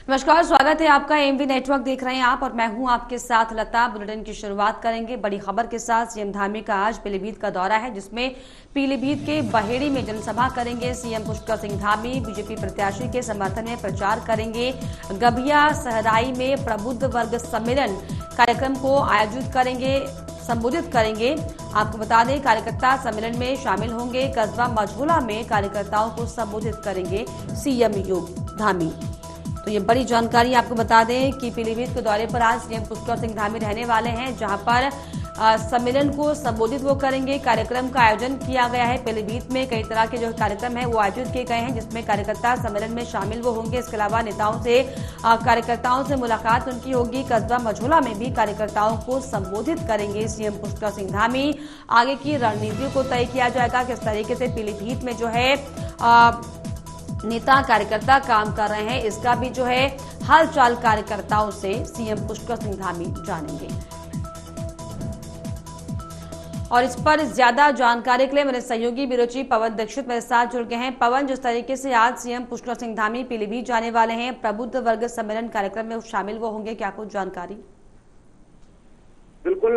नमस्कार, स्वागत है आपका। एमवी नेटवर्क देख रहे हैं आप और मैं हूं आपके साथ लता। बुलेटिन की शुरुआत करेंगे बड़ी खबर के साथ। सीएम धामी का आज पीलीभीत का दौरा है, जिसमें पीलीभीत के बहेड़ी में जनसभा करेंगे सीएम पुष्कर सिंह धामी। बीजेपी प्रत्याशी के समर्थन में प्रचार करेंगे। गभिया सहराई में प्रबुद्ध वर्ग सम्मेलन कार्यक्रम को आयोजित करेंगे, संबोधित करेंगे। आपको बता दें, कार्यकर्ता सम्मेलन में शामिल होंगे। कस्बा मझोला में कार्यकर्ताओं को संबोधित करेंगे सीएम धामी। तो ये बड़ी जानकारी आपको बता दें कि पीलीभीत के दौरे पर आज सीएम पुष्कर सिंह धामी रहने वाले हैं, जहां पर सम्मेलन को संबोधित वो करेंगे। कार्यक्रम का आयोजन किया गया है पीलीभीत में। कई तरह के जो कार्यक्रम है वो आयोजित किए गए हैं, जिसमें कार्यकर्ता सम्मेलन में शामिल वो होंगे। इसके अलावा नेताओं से कार्यकर्ताओं से मुलाकात उनकी होगी। कस्बा मझोला में भी कार्यकर्ताओं को संबोधित करेंगे सीएम पुष्कर सिंह धामी। आगे की रणनीतियों को तय किया जाएगा, किस तरीके से पीलीभीत में जो है नेता कार्यकर्ता काम कर रहे हैं, इसका भी जो है हालचाल कार्यकर्ताओं से सीएम पुष्कर सिंह धामी जानेंगे। और इस पर ज्यादा जानकारी के लिए मेरे सहयोगी ब्यूरो चीफ पवन दीक्षित मेरे साथ जुड़ गए हैं। पवन, जिस तरीके से आज सीएम पुष्कर सिंह धामी पीलीभीत जाने वाले हैं, प्रबुद्ध वर्ग सम्मेलन कार्यक्रम में शामिल वो होंगे, क्या कुछ जानकारी? बिल्कुल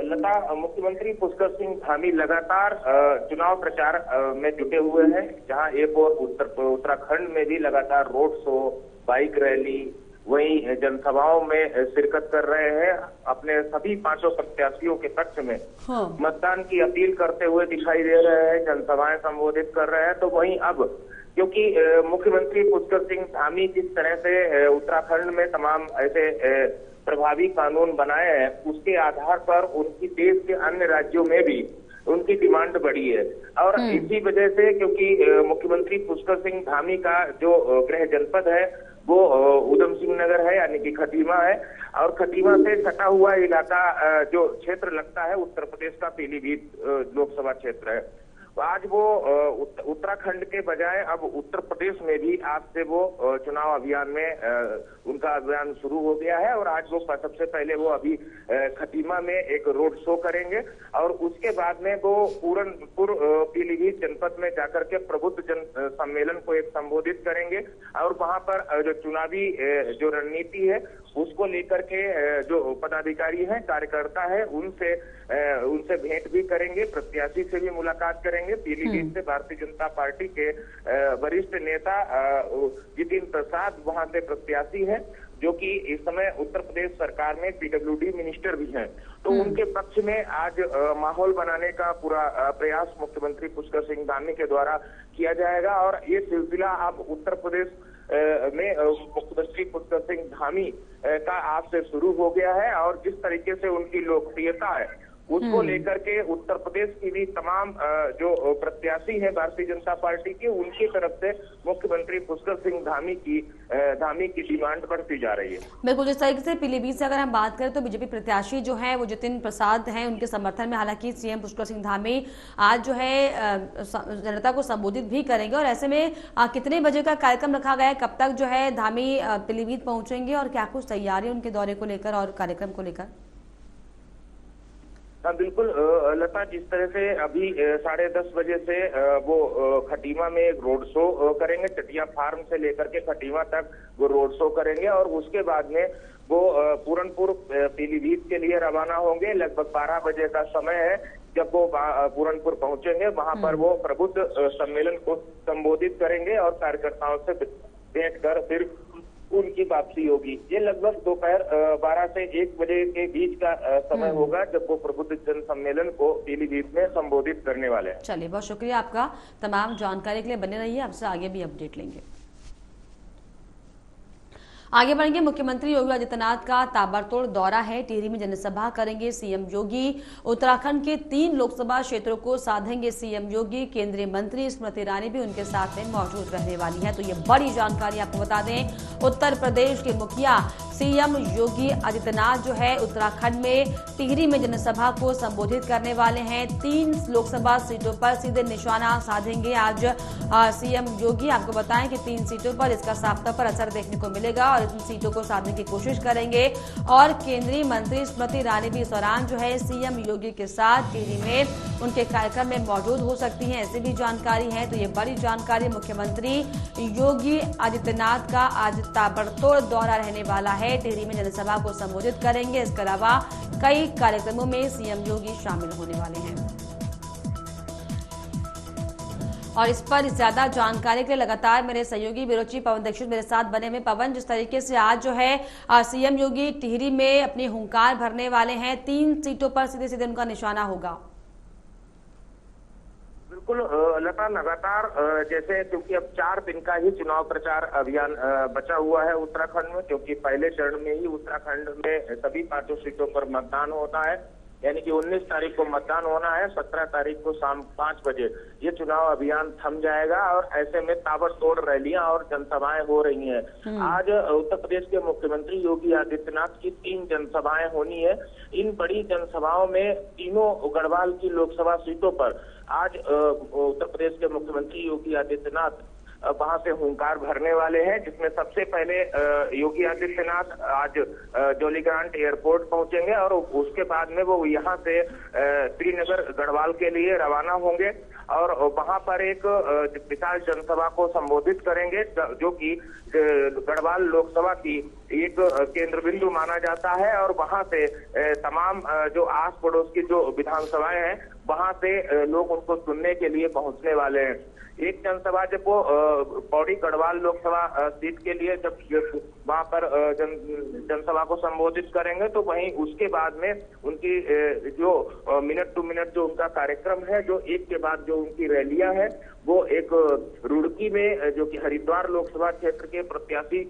लता, मुख्यमंत्री पुष्कर सिंह धामी लगातार चुनाव प्रचार में जुटे हुए हैं, जहां एक और उत्तराखंड में भी लगातार रोड शो, बाइक रैली, वहीं जनसभाओं में शिरकत कर रहे हैं। अपने सभी पांचों प्रत्याशियों के पक्ष में मतदान की अपील करते हुए दिखाई दे रहे हैं, जनसभाएं संबोधित कर रहे हैं। तो वहीं अब क्योंकि मुख्यमंत्री पुष्कर सिंह धामी जिस तरह से उत्तराखंड में तमाम ऐसे प्रभावी कानून बनाए हैं, उसके आधार पर उनकी देश के अन्य राज्यों में भी उनकी डिमांड बढ़ी है। और इसी वजह से, क्योंकि मुख्यमंत्री पुष्कर सिंह धामी का जो गृह जनपद है वो उधम सिंह नगर है, यानी कि खटीमा है। और खटीमा से सटा हुआ इलाका जो क्षेत्र लगता है उत्तर प्रदेश का पीलीभीत लोकसभा क्षेत्र है। आज वो उत्तराखंड के बजाय अब उत्तर प्रदेश में भी आज से वो चुनाव अभियान में उनका अभियान शुरू हो गया है। और आज वो सबसे पहले वो अभी खटीमा में एक रोड शो करेंगे और उसके बाद में वो पूरनपुर पीलीभीत जनपद में जाकर के प्रबुद्ध जन सम्मेलन को एक संबोधित करेंगे। और वहां पर जो चुनावी जो रणनीति है उसको लेकर के जो पदाधिकारी हैं, कार्यकर्ता है, उनसे भेंट भी करेंगे, प्रत्याशी से भी मुलाकात करेंगे। पीलीभीत से भारतीय जनता पार्टी के वरिष्ठ नेता जितिन प्रसाद वहां से प्रत्याशी हैं, जो कि इस समय उत्तर प्रदेश सरकार में पीडब्ल्यूडी मिनिस्टर भी हैं। तो उनके पक्ष में आज माहौल बनाने का पूरा प्रयास मुख्यमंत्री पुष्कर सिंह धामी के द्वारा किया जाएगा। और ये सिलसिला अब उत्तर प्रदेश में मुख्यमंत्री पुष्कर सिंह धामी का आज से शुरू हो गया है। और जिस तरीके से उनकी लोकप्रियता है उसको लेकर के उत्तर प्रदेश की भी तमाम जो प्रत्याशी है भारतीय जनता पार्टी की, उनकी तरफ से मुख्यमंत्री पुष्कर सिंह धामी की डिमांड बढ़ती जा रही है। बिल्कुल, जिस तरीके से पीलीभीत से अगर हम बात करें तो बीजेपी प्रत्याशी जो है वो जितिन प्रसाद हैं, उनके समर्थन में हालांकि सीएम पुष्कर सिंह धामी आज जो है जनता को संबोधित भी करेंगे। और ऐसे में कितने बजे का कार्यक्रम रखा गया है, कब तक जो है धामी पीलीभीत पहुंचेंगे और क्या कुछ तैयारी उनके दौरे को लेकर और कार्यक्रम को लेकर? हाँ बिल्कुल लता, जिस तरह से अभी 10:30 बजे से वो खटीमा में एक रोड शो करेंगे। चटिया फार्म से लेकर के खटीमा तक वो रोड शो करेंगे और उसके बाद में वो पूरनपुर पीलीभीत के लिए रवाना होंगे। लगभग 12 बजे का समय है जब वो पूरनपुर पहुंचेंगे। वहां पर वो प्रबुद्ध सम्मेलन को संबोधित करेंगे और कार्यकर्ताओं से भेंट कर फिर उनकी वापसी होगी। ये लगभग दोपहर 12 से 1 बजे के बीच का समय होगा जब वो प्रबुद्ध जन सम्मेलन को पीलीभीत में संबोधित करने वाले हैं। चलिए, बहुत शुक्रिया आपका तमाम जानकारी के लिए। बने रहिए, आपसे आगे भी अपडेट लेंगे। आगे बढ़ेंगे। मुख्यमंत्री योगी आदित्यनाथ का ताबड़तोड़ दौरा है, टिहरी में जनसभा करेंगे सीएम योगी। उत्तराखंड के 3 लोकसभा क्षेत्रों को साधेंगे सीएम योगी। केंद्रीय मंत्री स्मृति ईरानी भी उनके साथ में मौजूद रहने वाली है। तो ये बड़ी जानकारी आपको बता दें, उत्तर प्रदेश के मुखिया सीएम योगी आदित्यनाथ जो है उत्तराखंड में टिहरी में जनसभा को संबोधित करने वाले हैं। 3 लोकसभा सीटों पर सीधे निशाना साधेंगे आज सीएम योगी। आपको बताएं कि 3 सीटों पर इसका साफ तौर पर असर देखने को मिलेगा और इन सीटों को साधने की कोशिश करेंगे। और केंद्रीय मंत्री स्मृति ईरानी भी इस दौरान जो है सीएम योगी के साथ टिहरी में उनके कार्यक्रम में मौजूद हो सकती हैं, ऐसी भी जानकारी है। तो ये बड़ी जानकारी मुख्यमंत्री योगी आदित्यनाथ का आज ताबड़तोड़ दौरा रहने वाला है। टिहरी में जनसभा को संबोधित करेंगे। इसके अलावा कई कार्यक्रमों में सीएम योगी शामिल होने वाले हैं। और इस पर ज्यादा जानकारी के लिए लगातार मेरे सहयोगी ब्यूरो चीफ पवन दीक्षित मेरे साथ बने हुए। पवन, जिस तरीके से आज जो है सीएम योगी टिहरी में अपनी हुंकार भरने वाले हैं, 3 सीटों पर सीधे सीधे उनका निशाना होगा। बिल्कुल लता, लगातार जैसे क्योंकि अब 4 दिन का ही चुनाव प्रचार अभियान बचा हुआ है उत्तराखंड में, क्योंकि पहले चरण में ही उत्तराखंड में सभी 5 सीटों पर मतदान होता है। यानी कि 19 तारीख को मतदान होना है, 17 तारीख को शाम 5 बजे ये चुनाव अभियान थम जाएगा और ऐसे में ताबड़तोड़ रैलियां और जनसभाएं हो रही हैं। आज उत्तर प्रदेश के मुख्यमंत्री योगी आदित्यनाथ की 3 जनसभाएं होनी है। इन बड़ी जनसभाओं में तीनों गढ़वाल की लोकसभा सीटों पर आज उत्तर प्रदेश के मुख्यमंत्री योगी आदित्यनाथ वहां से हुंकार भरने वाले हैं, जिसमें सबसे पहले योगी आदित्यनाथ आज जौलीग्रांट एयरपोर्ट पहुंचेंगे और उसके बाद में वो यहाँ से श्रीनगर गढ़वाल के लिए रवाना होंगे और वहां पर एक विशाल जनसभा को संबोधित करेंगे, जो कि गढ़वाल लोकसभा की एक केंद्र बिंदु माना जाता है। और वहां से तमाम जो आस पड़ोस की जो विधानसभाएं हैं वहां से लोग उनको सुनने के लिए पहुंचने वाले हैं। एक जनसभा जब वो पौड़ी गढ़वाल लोकसभा सीट के लिए जब वहां पर जनसभा को संबोधित करेंगे, तो वहीं उसके बाद में उनकी जो मिनट टू मिनट जो उनका कार्यक्रम है, जो एक के बाद जो उनकी रैलियां हैं, वो एक रुड़की में जो कि हरिद्वार लोकसभा क्षेत्र के प्रत्याशी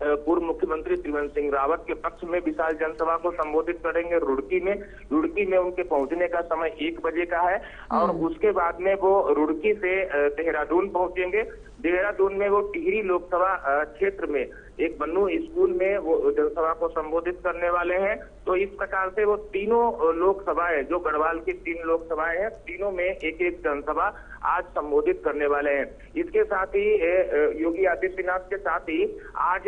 पूर्व मुख्यमंत्री त्रिवेंद्र सिंह रावत के पक्ष में विशाल जनसभा को संबोधित करेंगे रुड़की में उनके पहुंचने का समय 1 बजे का है। और उसके बाद में वो रुड़की से देहरादून पहुंचेंगे। देहरादून में वो टिहरी लोकसभा क्षेत्र में एक बन्नू स्कूल में वो जनसभा को संबोधित करने वाले हैं। तो इस प्रकार से वो तीनों लोकसभाएं, जो गढ़वाल की 3 लोकसभाएं हैं, तीनों में एक एक जनसभा आज संबोधित करने वाले हैं। इसके साथ ही योगी आदित्यनाथ के साथ ही आज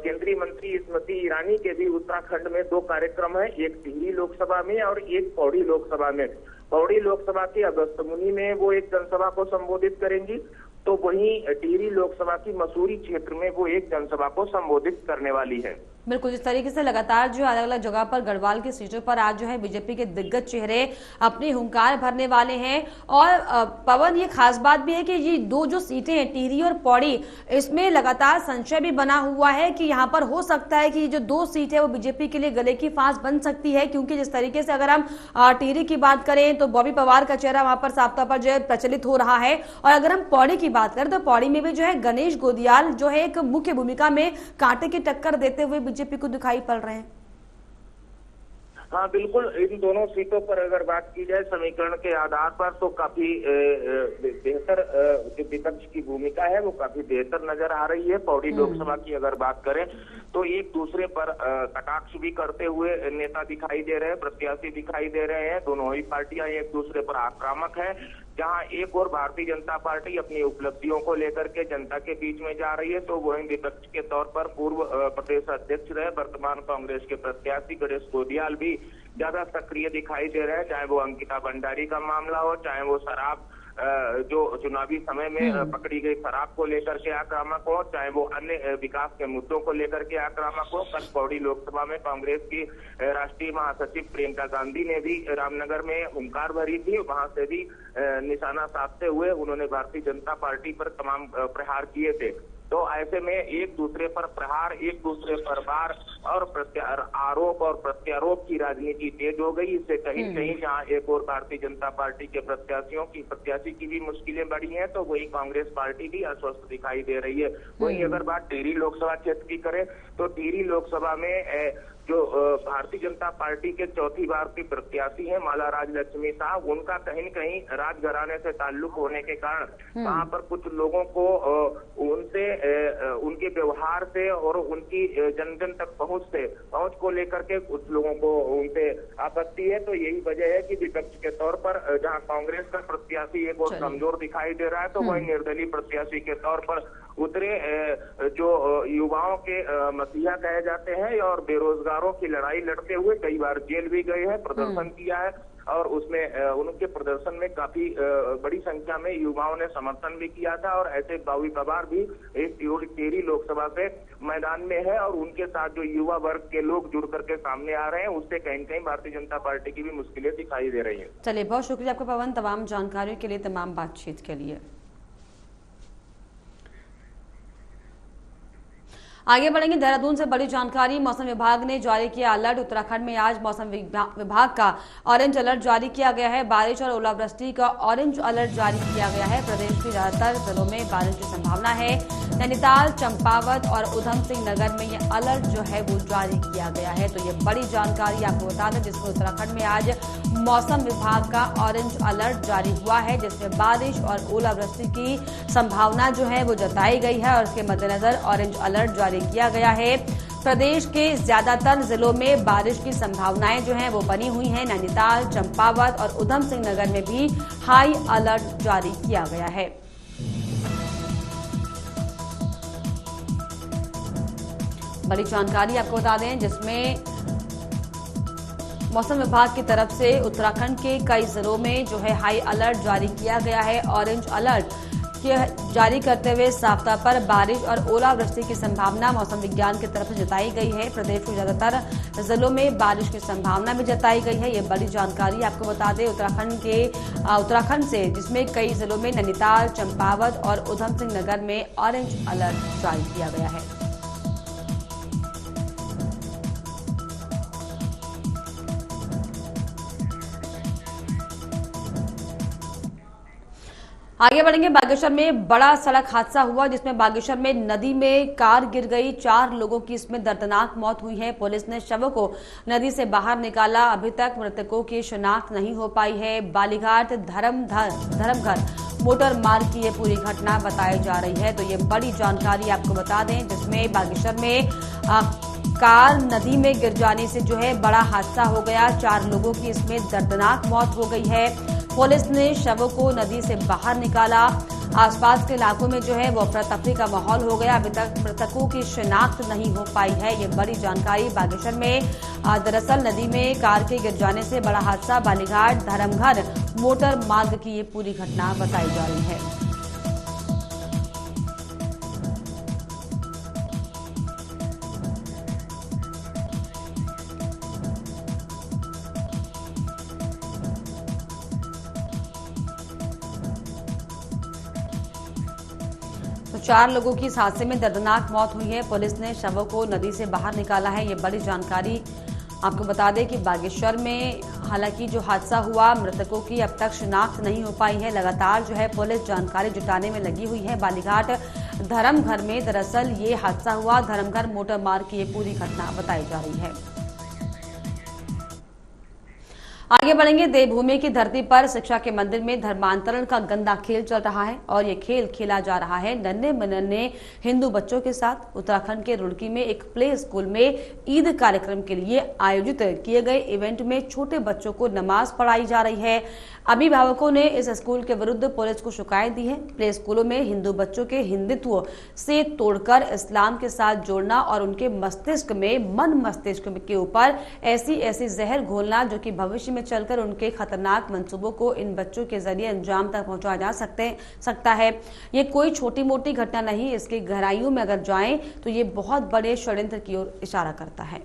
केंद्रीय मंत्री स्मृति ईरानी के भी उत्तराखंड में 2 कार्यक्रम है, एक टिहरी लोकसभा में और एक पौड़ी लोकसभा में। पौड़ी लोकसभा की अगस्त्यमुनि में वो एक जनसभा को संबोधित करेंगी, तो वहीं टिहरी लोकसभा की मसूरी क्षेत्र में वो एक जनसभा को संबोधित करने वाली है। बिल्कुल, जिस तरीके से लगातार जो अलग अलग जगह पर गढ़वाल की सीटों पर आज जो है बीजेपी के दिग्गज चेहरे अपनी हुंकार भरने वाले हैं। और पवन, ये खास बात भी है कि ये 2 जो सीटें हैं टिहरी और पौड़ी, इसमें लगातार संशय भी बना हुआ है कि यहाँ पर हो सकता है कि ये जो 2 सीट है वो बीजेपी के लिए गले की फांस बन सकती है, क्योंकि जिस तरीके से अगर हम टिहरी की बात करें तो बॉबी पवार का चेहरा वहां पर साफ तौर पर जो है प्रचलित हो रहा है। और अगर हम पौड़ी की बात करें तो पौड़ी में भी जो है गणेश गोदियाल जो है एक मुख्य भूमिका में कांटे की टक्कर देते हुए बीजेपी को दिखाई पड़ रहे हैं। हाँ बिल्कुल, इन दोनों सीटों पर अगर बात की जाए समीकरण के आधार पर तो काफी बेहतर जो विपक्ष की भूमिका है वो काफी बेहतर नजर आ रही है। पौड़ी लोकसभा की अगर बात करें तो एक दूसरे पर कटाक्ष भी करते हुए नेता दिखाई दे रहे हैं, प्रत्याशी दिखाई दे रहे हैं। दोनों ही पार्टियां एक दूसरे पर आक्रामक है। जहां एक और भारतीय जनता पार्टी अपनी उपलब्धियों को लेकर के जनता के बीच में जा रही है, तो वहीं विपक्ष के तौर पर पूर्व प्रदेश अध्यक्ष रहे वर्तमान कांग्रेस के प्रत्याशी गणेश गोदियाल भी ज्यादा सक्रिय दिखाई दे रहे हैं। चाहे वो अंकिता भंडारी का मामला हो, चाहे वो शराब जो चुनावी समय में पकड़ी गई शराब को लेकर के आक्रामक हो, चाहे वो अन्य विकास के मुद्दों को लेकर के आक्रामक हो। कल पौड़ी लोकसभा में कांग्रेस की राष्ट्रीय महासचिव प्रियंका गांधी ने भी रामनगर में हुंकार भरी थी। वहां से भी निशाना साधते हुए उन्होंने भारतीय जनता पार्टी पर तमाम प्रहार किए थे। तो ऐसे में एक दूसरे पर प्रहार, एक दूसरे पर वार और आरोप और प्रत्यारोप की राजनीति तेज हो गई। इससे कहीं कहीं जहां एक और भारतीय जनता पार्टी के प्रत्याशी की भी मुश्किलें बढ़ी हैं, तो वही कांग्रेस पार्टी भी अस्वस्थ दिखाई दे रही है। वहीं अगर बात टिहरी लोकसभा क्षेत्र की करें तो टिहरी लोकसभा में जो भारतीय जनता पार्टी के 4थी बार की प्रत्याशी हैं माला राजलक्ष्मी साहब, उनका कहीं न कहीं राजघराने से ताल्लुक होने के कारण वहां पर कुछ लोगों को उनसे उनके व्यवहार से और उनकी जन जन तक पहुंच पहुंच को लेकर के कुछ लोगों को उनसे आपत्ति है। तो यही वजह है कि विपक्ष के तौर पर जहां कांग्रेस का प्रत्याशी एक और कमजोर दिखाई दे रहा है, तो वही निर्दलीय प्रत्याशी के तौर पर उतरे जो युवाओं के मसीहा कहे जाते हैं और बेरोजगारों की लड़ाई लड़ते हुए कई बार जेल भी गए हैं, प्रदर्शन किया है और उसमें उनके प्रदर्शन में काफी बड़ी संख्या में युवाओं ने समर्थन भी किया था। और ऐसे बावी पवार भी इस टिहरी लोकसभा से मैदान में है और उनके साथ जो युवा वर्ग के लोग जुड़ करके सामने आ रहे हैं, उससे कहीं कहीं भारतीय जनता पार्टी की भी मुश्किलें दिखाई दे रही है। चलिए, बहुत शुक्रिया आपका पवन, तमाम जानकारियों के लिए, तमाम बातचीत के लिए। आगे बढ़ेंगे। देहरादून से बड़ी जानकारी, मौसम विभाग ने जारी किया अलर्ट। उत्तराखंड में आज मौसम विभाग का ऑरेंज अलर्ट जारी किया गया है। बारिश और ओलावृष्टि का ऑरेंज अलर्ट जारी किया गया है। प्रदेश के ज्यादातर जिलों में बारिश की संभावना है। नैनीताल, चंपावत और उधम सिंह नगर में ये अलर्ट जो है वो जारी किया गया है। तो ये बड़ी जानकारी आपको बता दें, जिसमें उत्तराखंड में आज मौसम विभाग का ऑरेंज अलर्ट जारी हुआ है, जिसमें बारिश और ओलावृष्टि की संभावना जो है वो जताई गई है और इसके मद्देनजर ऑरेंज अलर्ट जारी किया गया है। प्रदेश के ज्यादातर जिलों में बारिश की संभावनाएं जो हैं वो बनी हुई हैं। नैनीताल, चंपावत और उधम सिंह नगर में भी हाई अलर्ट जारी किया गया है। बड़ी जानकारी आपको बता दें, जिसमें मौसम विभाग की तरफ से उत्तराखंड के कई जिलों में जो है हाई अलर्ट जारी किया गया है। ऑरेंज अलर्ट जारी करते हुए साफ तौर पर बारिश और ओलावृष्टि की संभावना मौसम विज्ञान की तरफ से जताई गई है। प्रदेश के ज्यादातर जिलों में बारिश की संभावना भी जताई गई है। ये बड़ी जानकारी आपको बता दें उत्तराखंड से, जिसमें कई जिलों में नैनीताल, चंपावत और उधम सिंह नगर में ऑरेंज अलर्ट जारी किया गया है। आगे बढ़ेंगे। बागेश्वर में बड़ा सड़क हादसा हुआ, जिसमें बागेश्वर में नदी में कार गिर गई। 4 लोगों की इसमें दर्दनाक मौत हुई है। पुलिस ने शवों को नदी से बाहर निकाला। अभी तक मृतकों की शिनाख्त नहीं हो पाई है। बालीघाट धर्मघर मोटर मार्ग की ये पूरी घटना बताई जा रही है। तो ये बड़ी जानकारी आपको बता दें, जिसमें बागेश्वर में कार नदी में गिर जाने से जो है बड़ा हादसा हो गया। 4 लोगों की इसमें दर्दनाक मौत हो गई है। पुलिस ने शवों को नदी से बाहर निकाला। आसपास के इलाकों में जो है वो अफरा तफरी का माहौल हो गया। अभी तक मृतकों की शिनाख्त नहीं हो पाई है। ये बड़ी जानकारी बागेश्वर में दरअसल नदी में कार के गिर जाने से बड़ा हादसा, बालीघाट धर्मघर मोटर मार्ग की ये पूरी घटना बताई जा रही है। तो 4 लोगों की इस हादसे में दर्दनाक मौत हुई है। पुलिस ने शवों को नदी से बाहर निकाला है। ये बड़ी जानकारी आपको बता दें कि बागेश्वर में हालांकि जो हादसा हुआ, मृतकों की अब तक शिनाख्त नहीं हो पाई है। लगातार जो है पुलिस जानकारी जुटाने में लगी हुई है। बालीघाट धर्मघर में दरअसल ये हादसा हुआ। धर्मघर मोटर मार्ग की ये पूरी घटना बताई जा रही है। आगे बढ़ेंगे। देवभूमि की धरती पर शिक्षा के मंदिर में धर्मांतरण का गंदा खेल चल रहा है और ये खेल खेला जा रहा है नन्हे मनन्हे हिंदू बच्चों के साथ। उत्तराखंड के रुड़की में एक प्ले स्कूल में ईद कार्यक्रम के लिए आयोजित किए गए इवेंट में छोटे बच्चों को नमाज पढ़ाई जा रही है। अभिभावकों ने इस स्कूल के विरुद्ध पुलिस को शिकायत दी है। प्ले स्कूलों में हिंदू बच्चों के हिंदुत्व से तोड़कर इस्लाम के साथ जोड़ना और उनके मस्तिष्क में मस्तिष्क के ऊपर ऐसी जहर घोलना, जो कि भविष्य में चलकर उनके खतरनाक मंसूबों को इन बच्चों के जरिए अंजाम तक पहुंचाया जा सकता है। ये कोई छोटी मोटी घटना नहीं। इसकी गहराइयों में अगर जाएं तो ये बहुत बड़े षड्यंत्र की ओर इशारा करता है।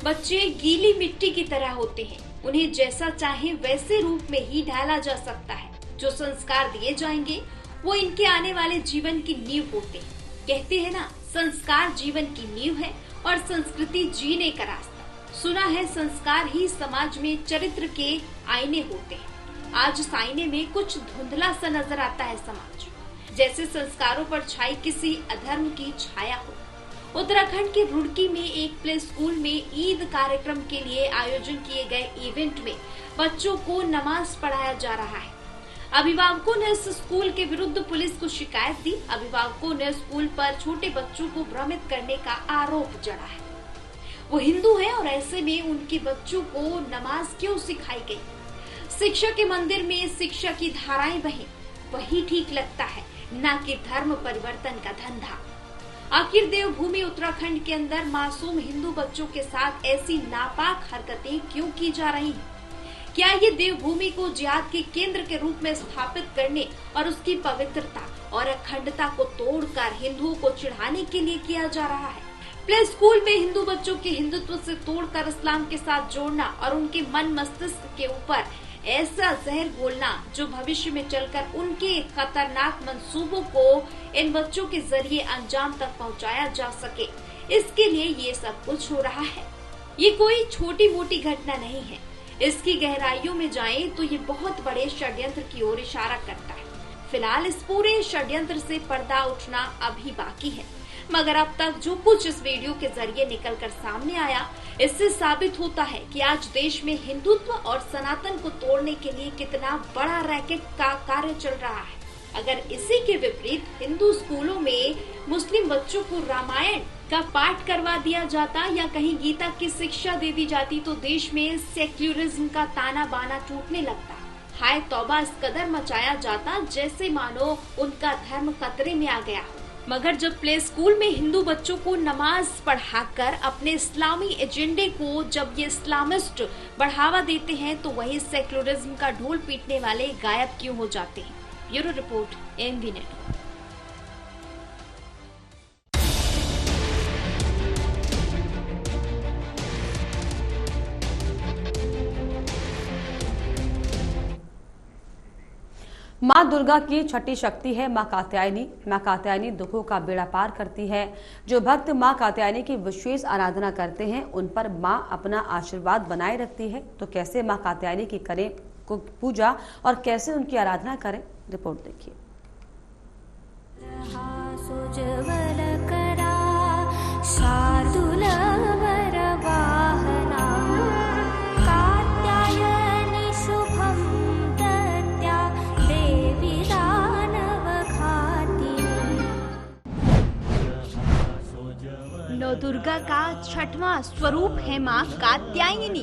बच्चे गीली मिट्टी की तरह होते हैं। उन्हें जैसा चाहे वैसे रूप में ही ढाला जा सकता है। जो संस्कार दिए जाएंगे वो इनके आने वाले जीवन की नींव होते हैं। कहते हैं ना, संस्कार जीवन की नींव है और संस्कृति जीने का रास्ता। सुना है संस्कार ही समाज में चरित्र के आईने होते हैं। आज इस आईने में कुछ धुंधला सा नजर आता है समाज, जैसे संस्कारों पर छाई किसी अधर्म की छाया हो। उत्तराखंड के रुड़की में एक प्ले स्कूल में ईद कार्यक्रम के लिए आयोजन किए गए इवेंट में बच्चों को नमाज पढ़ाया जा रहा है। अभिभावकों ने इस स्कूल के विरुद्ध पुलिस को शिकायत दी। अभिभावकों ने स्कूल पर छोटे बच्चों को भ्रमित करने का आरोप जड़ा है। वो हिंदू हैं और ऐसे में उनके बच्चों को नमाज क्यों सिखाई गई? शिक्षा के मंदिर में शिक्षा की धाराएं बहें, वही ठीक लगता है, न कि धर्म परिवर्तन का धंधा। आखिर देवभूमि उत्तराखंड के अंदर मासूम हिंदू बच्चों के साथ ऐसी नापाक हरकतें क्यों की जा रही हैं? क्या ये देवभूमि को जिहाद के केंद्र के रूप में स्थापित करने और उसकी पवित्रता और अखंडता को तोड़कर हिंदुओं को चिढ़ाने के लिए किया जा रहा है? प्ले स्कूल में हिंदू बच्चों के हिंदुत्व से तोड़कर इस्लाम के साथ जोड़ना और उनके मन मस्तिष्क के ऊपर ऐसा जहर घोलना जो भविष्य में चलकर उनके खतरनाक मंसूबों को इन बच्चों के जरिए अंजाम तक पहुंचाया जा सके, इसके लिए ये सब कुछ हो रहा है। ये कोई छोटी मोटी घटना नहीं है। इसकी गहराइयों में जाएं तो ये बहुत बड़े षड्यंत्र की ओर इशारा करता है। फिलहाल इस पूरे षड्यंत्र से पर्दा उठना अभी बाकी है, मगर अब तक जो कुछ इस वीडियो के जरिए निकलकर सामने आया, इससे साबित होता है कि आज देश में हिंदुत्व और सनातन को तोड़ने के लिए कितना बड़ा रैकेट का कार्य चल रहा है। अगर इसी के विपरीत हिंदू स्कूलों में मुस्लिम बच्चों को रामायण का पाठ करवा दिया जाता या कहीं गीता की शिक्षा दे दी जाती तो देश में सेक्युलरिज्म का ताना बाना टूटने लगता। हाय तौबा, इस कदर मचाया जाता जैसे मानो उनका धर्म खतरे में आ गया हो। मगर जब प्ले स्कूल में हिंदू बच्चों को नमाज पढ़ाकर अपने इस्लामी एजेंडे को जब ये इस्लामिस्ट बढ़ावा देते हैं तो वही सेक्युलरिज्म का ढोल पीटने वाले गायब क्यों हो जाते हैं? Bureau report, AMV network. माँ दुर्गा की छठी शक्ति है माँ कात्यायनी। माँ कात्यायनी दुखों का बेड़ा पार करती है। जो भक्त माँ कात्यायनी की विशेष आराधना करते हैं उन पर माँ अपना आशीर्वाद बनाए रखती है। तो कैसे माँ कात्यायनी की करें को पूजा और कैसे उनकी आराधना करें, रिपोर्ट देखिए। नौ दुर्गा का छठवां स्वरूप है माँ कात्यायनी।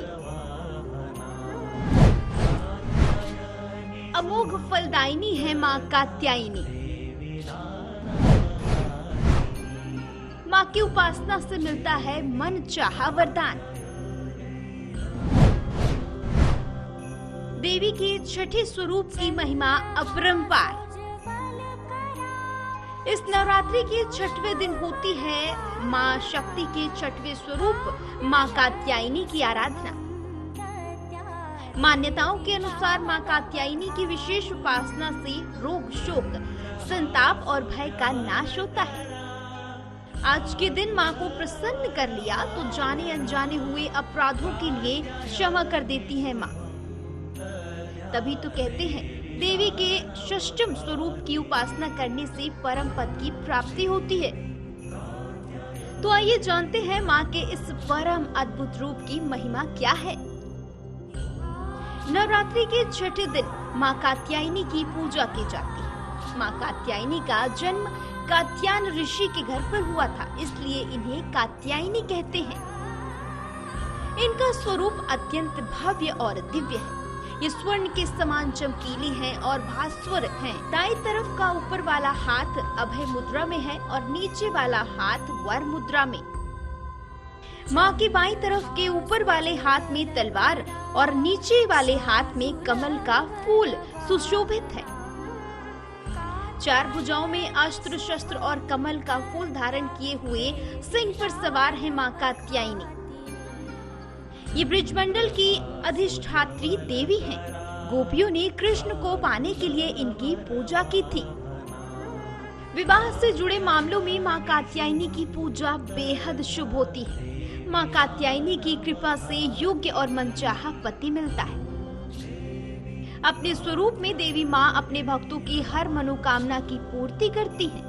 अमोघ फलदायिनी है माँ कात्यायनी। माँ की उपासना से मिलता है मन चाहा वरदान। देवी के छठे स्वरूप की महिमा अपरंपार। इस नवरात्रि के छठवें दिन होती है माँ शक्ति के छठवें स्वरूप माँ कात्यायनी की आराधना। मान्यताओं के अनुसार माँ कात्यायनी की विशेष उपासना से रोग, शोक, संताप और भय का नाश होता है। आज के दिन माँ को प्रसन्न कर लिया तो जाने अनजाने हुए अपराधों के लिए क्षमा कर देती है माँ। तभी तो कहते हैं देवी के षष्ठम स्वरूप की उपासना करने से परम पद की प्राप्ति होती है। तो आइए जानते हैं माँ के इस परम अद्भुत रूप की महिमा क्या है। नवरात्रि के छठे दिन माँ कात्यायनी की पूजा की जाती है। माँ कात्यायनी का जन्म कात्यायन ऋषि के घर पर हुआ था, इसलिए इन्हें कात्यायनी कहते हैं। इनका स्वरूप अत्यंत भव्य और दिव्य है। ये स्वर्ण के समान चमकीली हैं और भास्वर हैं। दाईं तरफ का ऊपर वाला हाथ अभय मुद्रा में है और नीचे वाला हाथ वर मुद्रा में। माँ के बाईं तरफ के ऊपर वाले हाथ में तलवार और नीचे वाले हाथ में कमल का फूल सुशोभित है। चार भुजाओं में अस्त्र शस्त्र और कमल का फूल धारण किए हुए सिंह पर सवार है माँ कात्यायनी। ये ब्रजमंडल की अधिष्ठात्री देवी हैं। गोपियों ने कृष्ण को पाने के लिए इनकी पूजा की थी। विवाह से जुड़े मामलों में माँ कात्यायनी की पूजा बेहद शुभ होती है। माँ कात्यायनी की कृपा से योग्य और मनचाहा पति मिलता है। अपने स्वरूप में देवी माँ अपने भक्तों की हर मनोकामना की पूर्ति करती है।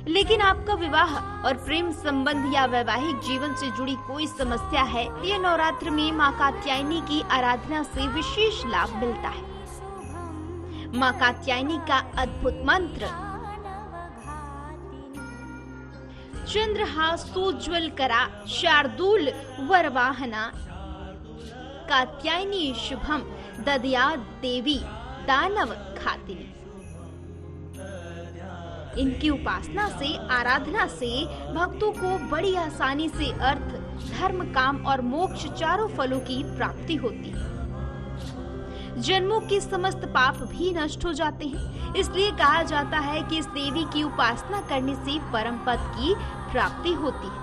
लेकिन आपका विवाह और प्रेम संबंध या वैवाहिक जीवन से जुड़ी कोई समस्या है, ये नवरात्र में मां कात्यायनी की आराधना से विशेष लाभ मिलता है। मां कात्यायनी का अद्भुत मंत्र, चंद्रहासोज्ज्वल करा शार्दूल वरवाहना कात्यायनी शुभम ददया देवी दानव खातिनी। इनकी उपासना से, आराधना से भक्तों को बड़ी आसानी से अर्थ, धर्म, काम और मोक्ष चारों फलों की प्राप्ति होती है। जन्मों के समस्त पाप भी नष्ट हो जाते हैं। इसलिए कहा जाता है कि इस देवी की उपासना करने से परम पद की प्राप्ति होती है।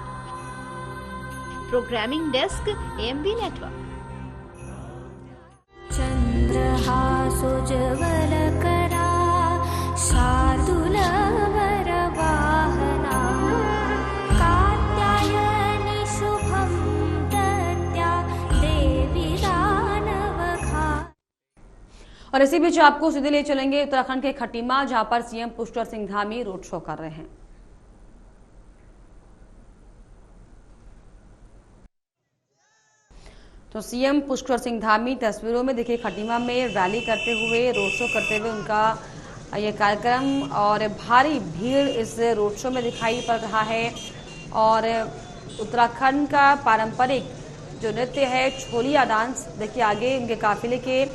Programming desk AMB network. चंद्रहासोज्ज्वल करा शार्दूल वरवाहना कात्यायनी शुभम दद्या देवी दानव खातिनी। और इसी बीच आपको सीधे ले चलेंगे उत्तराखंड के खटीमा, जहां पर CM Pushkar Singh Dhami road show कर रहे हैं। तो सीएम पुष्कर सिंह धामी तस्वीरों में दिखे खटीमा में रैली करते हुए, रोड शो करते हुए उनका ये कार्यक्रम, और भारी भीड़ इस रोड शो में दिखाई पड़ रहा है। और उत्तराखंड का पारंपरिक जो नृत्य है छोलिया डांस, देखिए आगे उनके काफिले के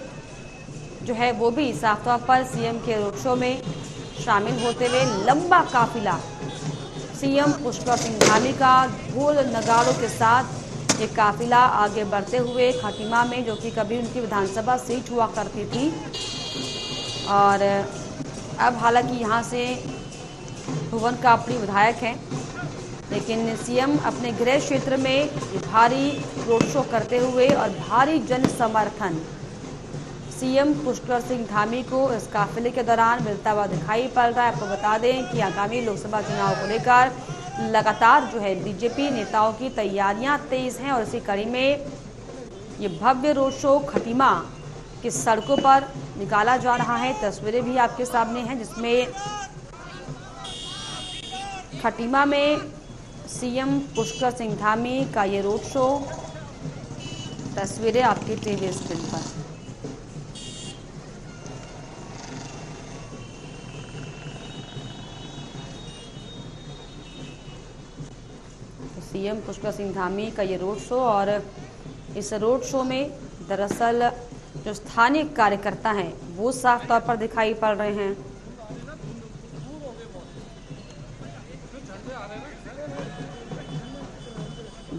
जो है वो भी साफ तौर पर सीएम के रोड शो में शामिल होते हुए लंबा काफिला सीएम पुष्कर सिंह धामी का ढोल नगाड़ों के साथ ये काफिला आगे बढ़ते हुए खटीमा में, जो कि कभी उनकी विधानसभा सीट हुआ करती थी, और अब हालांकि यहाँ से भुवन कापड़ी विधायक हैं, लेकिन सीएम अपने गृह क्षेत्र में भारी रोड शो करते हुए और भारी जन समर्थन सीएम पुष्कर सिंह धामी को इस काफिले के दौरान मिलता हुआ दिखाई पड़ रहा है। आपको बता दें कि आगामी लोकसभा चुनाव को लेकर लगातार जो है बीजेपी नेताओं की तैयारियां तेज हैं, और इसी कड़ी में ये भव्य रोड शो खटीमा की सड़कों पर निकाला जा रहा है। तस्वीरें भी आपके सामने हैं, जिसमें खटीमा में सीएम पुष्कर सिंह धामी का ये रोड शो, तस्वीरें आपकी टीवी स्क्रीन पर। सीएम पुष्कर सिंह धामी का ये रोड शो, और इस रोड शो में दरअसल जो स्थानीय कार्यकर्ता हैं वो साफ तौर पर दिखाई पड़ रहे हैं।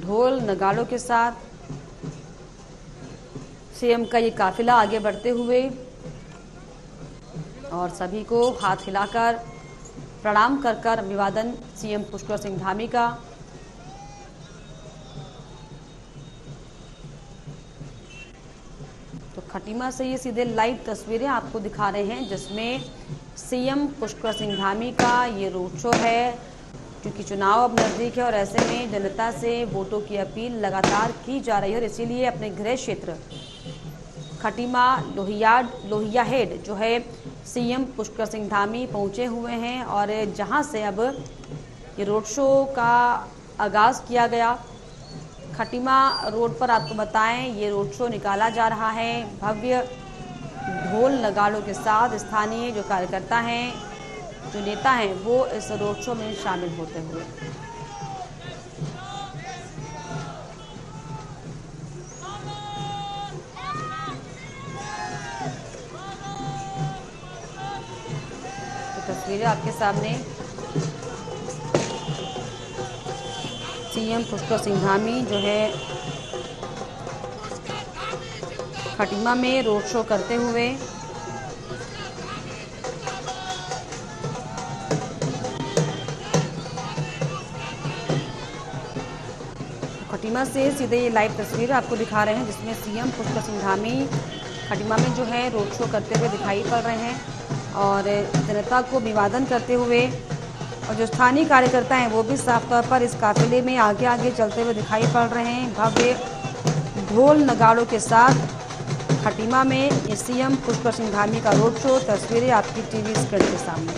ढोल नगाड़ों के साथ सीएम का ये काफिला आगे बढ़ते हुए, और सभी को हाथ हिलाकर प्रणाम कर कर अभिवादन सीएम पुष्कर सिंह धामी का। तो खटीमा से ये सीधे लाइव तस्वीरें आपको दिखा रहे हैं, जिसमें सीएम पुष्कर सिंह धामी का ये रोड शो है, क्योंकि चुनाव अब नजदीक है और ऐसे में जनता से वोटों की अपील लगातार की जा रही है, और इसीलिए अपने गृह क्षेत्र खटीमा लोहिया हेड जो है सीएम पुष्कर सिंह धामी पहुंचे हुए हैं, और जहां से अब ये रोड शो का आगाज किया गया। खटीमा रोड पर आपको बताएं ये रोड शो निकाला जा रहा है भव्य ढोल नगाड़ों के साथ। स्थानीय जो कार्यकर्ता हैं, जो नेता हैं, वो इस रोड शो में शामिल होते हुए। तो तस्वीरें आपके सामने, सीएम पुष्कर सिंह धामी जो है खटीमा में रोड शो करते हुए। खटीमा से सीधे ये लाइव तस्वीर आपको दिखा रहे हैं, जिसमें सीएम पुष्कर सिंह धामी खटीमा में जो है रोड शो करते हुए दिखाई पड़ रहे हैं, और जनता को अभिवादन करते हुए, और जो स्थानीय कार्यकर्ता हैं वो भी साफ तौर पर इस काफिले में आगे आगे चलते हुए दिखाई पड़ रहे हैं। भव्य ढोल नगाड़ों के साथ खटीमा में सीएम पुष्कर सिंह धामी का रोड शो, तस्वीरें आपकी टीवी स्क्रीन के सामने।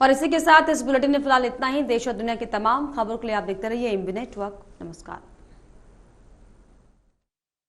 और इसी के साथ इस बुलेटिन में फिलहाल इतना ही। देश और दुनिया की तमाम खबरों के लिए आप देखते रहिए एमबी नेटवर्क। नमस्कार।